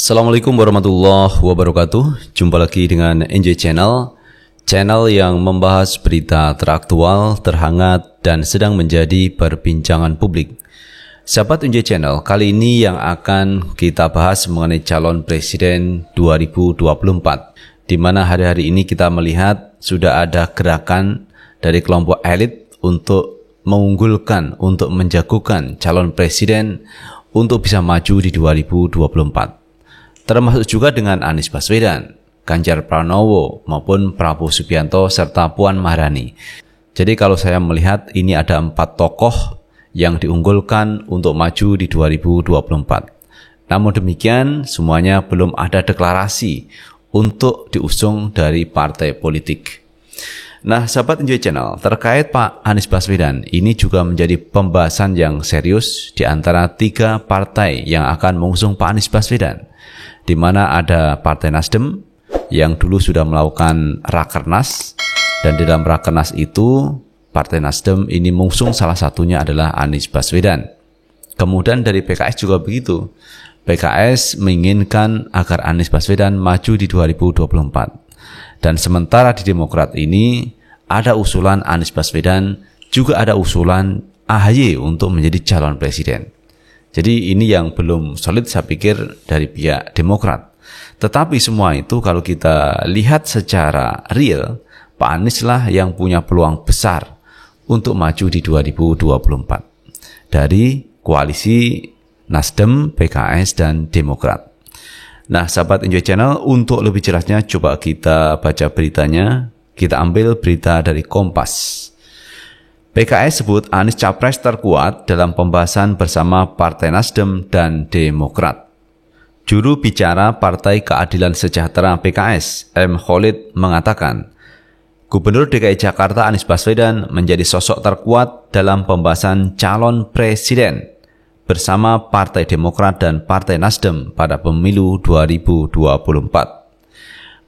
Assalamualaikum warahmatullahi wabarakatuh. Jumpa lagi dengan NJ Channel, channel yang membahas berita teraktual, terhangat, dan sedang menjadi perbincangan publik. Sahabat NJ Channel, kali ini yang akan kita bahas mengenai calon presiden 2024, di mana hari-hari ini kita melihat sudah ada gerakan dari kelompok elit untuk mengunggulkan, untuk menjagokan calon presiden untuk bisa maju di 2024. Termasuk juga dengan Anies Baswedan, Ganjar Pranowo, maupun Prabowo Subianto, serta Puan Maharani. Jadi kalau saya melihat ini ada 4 tokoh yang diunggulkan untuk maju di 2024. Namun demikian, semuanya belum ada deklarasi untuk diusung dari partai politik. Nah, sahabat Enjoy Channel, terkait Pak Anies Baswedan, ini juga menjadi pembahasan yang serius di antara 3 partai yang akan mengusung Pak Anies Baswedan, di mana ada Partai Nasdem yang dulu sudah melakukan Rakernas, dan di dalam Rakernas itu Partai Nasdem ini mengusung salah satunya adalah Anies Baswedan. Kemudian dari PKS juga begitu. PKS menginginkan agar Anies Baswedan maju di 2024. Dan sementara di Demokrat ini ada usulan Anies Baswedan, juga ada usulan AHY untuk menjadi calon presiden. Jadi ini yang belum solid saya pikir dari pihak Demokrat. Tetapi semua itu kalau kita lihat secara real, Pak Anies lah yang punya peluang besar untuk maju di 2024 dari koalisi Nasdem, PKS, dan Demokrat. Nah, sahabat Enjoy Channel, untuk lebih jelasnya coba kita baca beritanya. Kita ambil berita dari Kompas. PKS sebut Anies capres terkuat dalam pembahasan bersama Partai Nasdem dan Demokrat. Juru bicara Partai Keadilan Sejahtera PKS, M. Khalid, mengatakan, Gubernur DKI Jakarta Anies Baswedan menjadi sosok terkuat dalam pembahasan calon presiden bersama Partai Demokrat dan Partai Nasdem pada pemilu 2024.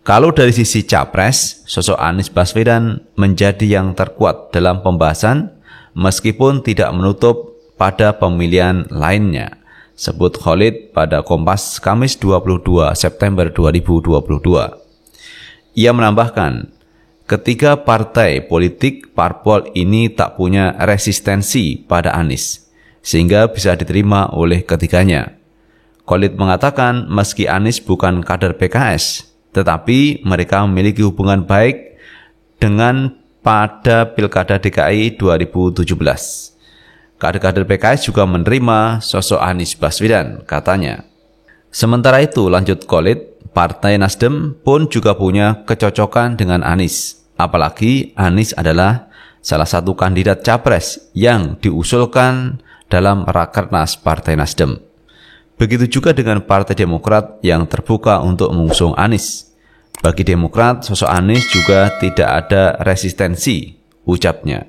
Kalau dari sisi capres, sosok Anies Baswedan menjadi yang terkuat dalam pembahasan meskipun tidak menutup pada pemilihan lainnya, sebut Khalid pada Kompas Kamis 22 September 2022. Ia menambahkan, ketiga partai politik parpol ini tak punya resistensi pada Anies, sehingga bisa diterima oleh ketiganya. Khalid mengatakan meski Anies bukan kader PKS, tetapi mereka memiliki hubungan baik dengan pada Pilkada DKI 2017. Kader-kader PKS juga menerima sosok Anies Baswedan, katanya. Sementara itu, lanjut Khalid, Partai Nasdem pun juga punya kecocokan dengan Anies. Apalagi Anies adalah salah satu kandidat capres yang diusulkan dalam Rakernas Partai Nasdem. Begitu juga dengan Partai Demokrat yang terbuka untuk mengusung Anies. Bagi Demokrat, sosok Anies juga tidak ada resistensi, ucapnya.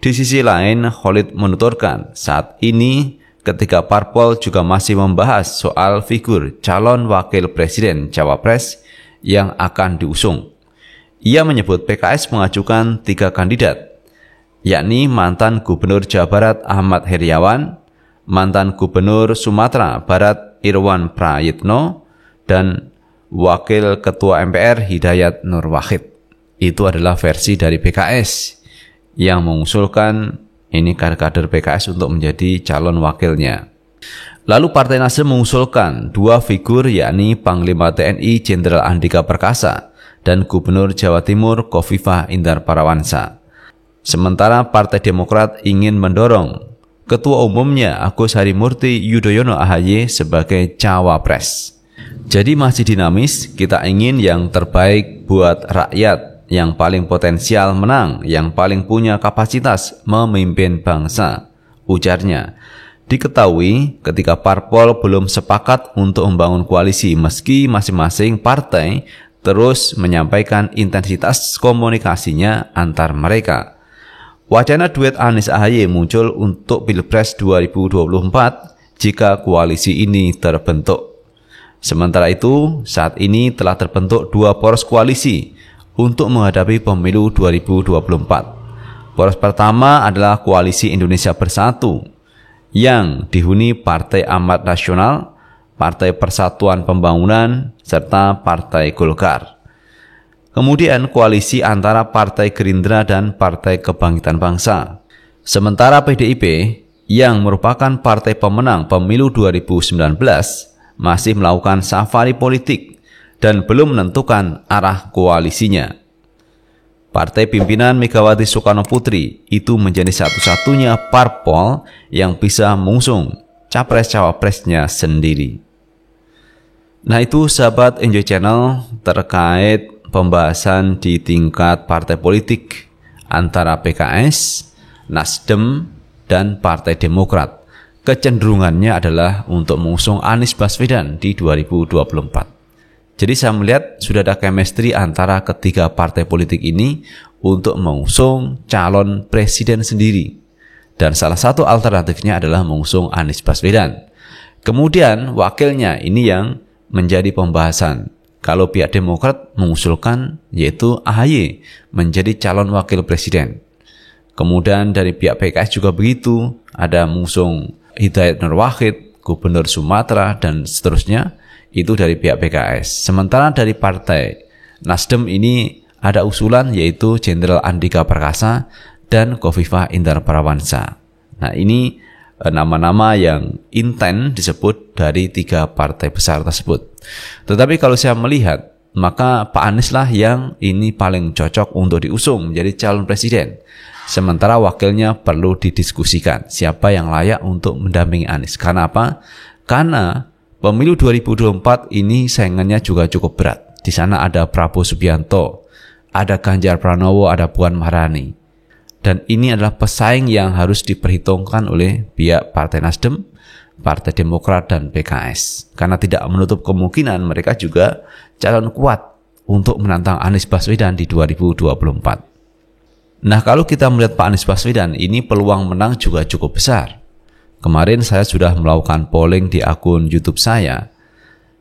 Di sisi lain, Khalid menuturkan saat ini ketiga parpol juga masih membahas soal figur calon wakil presiden cawapres yang akan diusung. Ia menyebut PKS mengajukan 3 kandidat, yakni mantan Gubernur Jawa Barat Ahmad Heriawan, mantan Gubernur Sumatera Barat Irwan Prayitno, dan Wakil Ketua MPR Hidayat Nur Wahid. Itu adalah versi dari PKS yang mengusulkan ini kader-kader PKS untuk menjadi calon wakilnya. Lalu Partai Nasdem mengusulkan 2 figur, yakni Panglima TNI Jenderal Andika Perkasa dan Gubernur Jawa Timur Khofifah Indar Parawansa. Sementara Partai Demokrat ingin mendorong Ketua Umumnya Agus Harimurti Yudhoyono AHY sebagai cawapres. Jadi masih dinamis, kita ingin yang terbaik buat rakyat, yang paling potensial menang, yang paling punya kapasitas memimpin bangsa, ujarnya. Diketahui ketika parpol belum sepakat untuk membangun koalisi meski masing-masing partai terus menyampaikan intensitas komunikasinya antar mereka. Wacana duet Anies AHY muncul untuk Pilpres 2024 jika koalisi ini terbentuk. Sementara itu, saat ini telah terbentuk 2 poros koalisi untuk menghadapi pemilu 2024. Poros pertama adalah Koalisi Indonesia Bersatu yang dihuni Partai Amanat Nasional, Partai Persatuan Pembangunan, serta Partai Golkar. Kemudian koalisi antara Partai Gerindra dan Partai Kebangkitan Bangsa. Sementara PDIP yang merupakan partai pemenang pemilu 2019 masih melakukan safari politik dan belum menentukan arah koalisinya. Partai pimpinan Megawati Soekarnoputri itu menjadi satu-satunya parpol yang bisa mengusung capres-cawapresnya sendiri. Nah, itu sahabat Enjoy Channel terkait pembahasan di tingkat partai politik antara PKS, Nasdem, dan Partai Demokrat. Kecenderungannya adalah untuk mengusung Anies Baswedan di 2024. Jadi saya melihat sudah ada chemistry antara ketiga partai politik ini untuk mengusung calon presiden sendiri. Dan salah satu alternatifnya adalah mengusung Anies Baswedan. Kemudian wakilnya ini yang menjadi pembahasan. Kalau pihak Demokrat mengusulkan yaitu AHY menjadi calon wakil presiden. Kemudian dari pihak PKS juga begitu, ada mengusung Hidayat Nur Wahid, Gubernur Sumatera, dan seterusnya, itu dari pihak PKS. Sementara dari partai Nasdem ini ada usulan yaitu Jenderal Andika Perkasa dan Khofifah Indar Parawansa. Nah, ini nama-nama yang intens disebut dari tiga partai besar tersebut. Tetapi kalau saya melihat, maka Pak Anies lah yang ini paling cocok untuk diusung menjadi calon presiden. Sementara wakilnya perlu didiskusikan siapa yang layak untuk mendampingi Anies. Karena apa? Karena pemilu 2024 ini saingannya juga cukup berat. Di sana ada Prabowo Subianto, ada Ganjar Pranowo, ada Puan Maharani. Dan ini adalah pesaing yang harus diperhitungkan oleh pihak Partai Nasdem, Partai Demokrat, dan PKS. Karena tidak menutup kemungkinan mereka juga calon kuat untuk menantang Anies Baswedan di 2024. Nah, kalau kita melihat Pak Anies Baswedan, ini peluang menang juga cukup besar. Kemarin saya sudah melakukan polling di akun YouTube saya.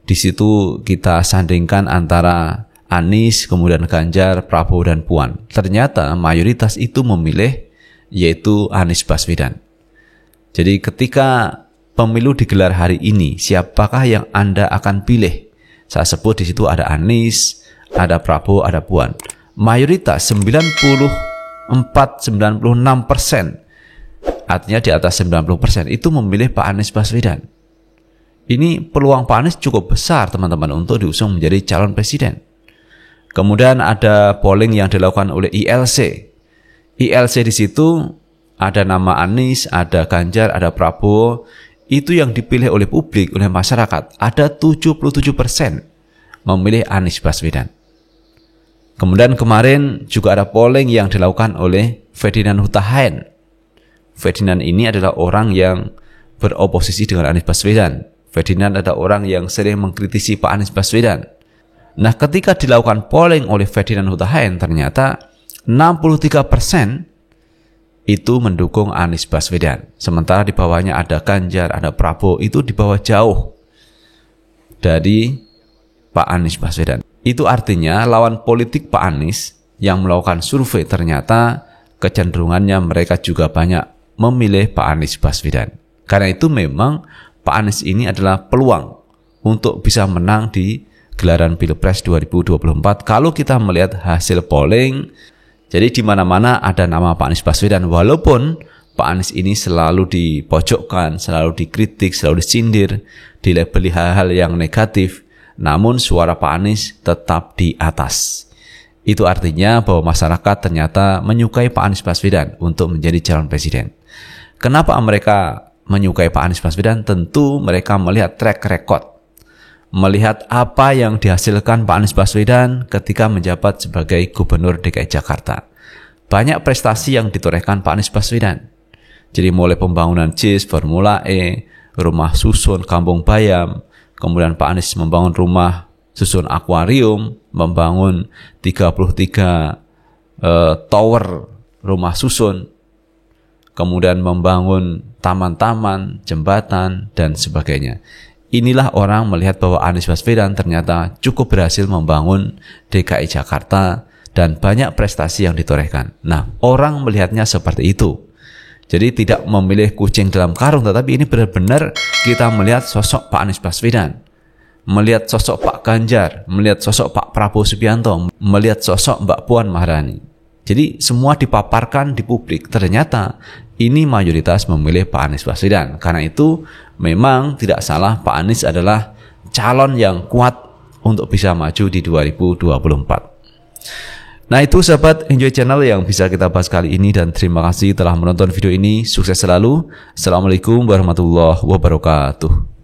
Di situ kita sandingkan antara Anies, kemudian Ganjar, Prabowo, dan Puan. Ternyata mayoritas itu memilih yaitu Anies Baswedan. Jadi ketika pemilu digelar hari ini, siapakah yang Anda akan pilih? Saya sebut di situ ada Anies, ada Prabowo, ada Puan. Mayoritas 94-96%, artinya di atas 90% itu memilih Pak Anies Baswedan. Ini peluang Pak Anies cukup besar teman-teman untuk diusung menjadi calon presiden. Kemudian ada polling yang dilakukan oleh ILC. ILC di situ ada nama Anies, ada Ganjar, ada Prabowo. Itu yang dipilih oleh publik, oleh masyarakat. Ada 77% memilih Anies Baswedan. Kemudian kemarin juga ada polling yang dilakukan oleh Ferdinand Huta Hayan. Ferdinand ini adalah orang yang beroposisi dengan Anies Baswedan. Ferdinand adalah orang yang sering mengkritisi Pak Anies Baswedan. Nah, ketika dilakukan polling oleh Ferdinand Huta Hayan, ternyata 63% itu mendukung Anies Baswedan. Sementara di bawahnya ada Ganjar, ada Prabowo, itu di bawah jauh dari Pak Anies Baswedan. Itu artinya lawan politik Pak Anies yang melakukan survei ternyata kecenderungannya mereka juga banyak memilih Pak Anies Baswedan. Karena itu memang Pak Anies ini adalah peluang untuk bisa menang di gelaran Pilpres 2024 kalau kita melihat hasil polling. Jadi di mana-mana ada nama Pak Anies Baswedan, walaupun Pak Anies ini selalu dipojokkan, selalu dikritik, selalu disindir, dilabeli hal-hal yang negatif, namun suara Pak Anies tetap di atas. Itu artinya bahwa masyarakat ternyata menyukai Pak Anies Baswedan untuk menjadi calon presiden. Kenapa mereka menyukai Pak Anies Baswedan? Tentu mereka melihat track record, melihat apa yang dihasilkan Pak Anies Baswedan ketika menjabat sebagai Gubernur DKI Jakarta. Banyak prestasi yang ditorehkan Pak Anies Baswedan. Jadi mulai pembangunan JIS, Formula E, rumah susun Kampung Bayam, kemudian Pak Anies membangun rumah susun akuarium, membangun 33 tower rumah susun, kemudian membangun taman-taman, jembatan, dan sebagainya. Inilah orang melihat bahwa Anies Baswedan ternyata cukup berhasil membangun DKI Jakarta dan banyak prestasi yang ditorehkan. Nah, orang melihatnya seperti itu. Jadi tidak memilih kucing dalam karung, tetapi ini benar-benar kita melihat sosok Pak Anies Baswedan, melihat sosok Pak Ganjar, melihat sosok Pak Prabowo Subianto, melihat sosok Mbak Puan Maharani. Jadi semua dipaparkan di publik. Ternyata ini mayoritas memilih Pak Anies Baswedan. Karena itu memang tidak salah Pak Anies adalah calon yang kuat untuk bisa maju di 2024. Nah itu sahabat Enjoy Channel yang bisa kita bahas kali ini, dan terima kasih telah menonton video ini. Sukses selalu. Assalamualaikum warahmatullahi wabarakatuh.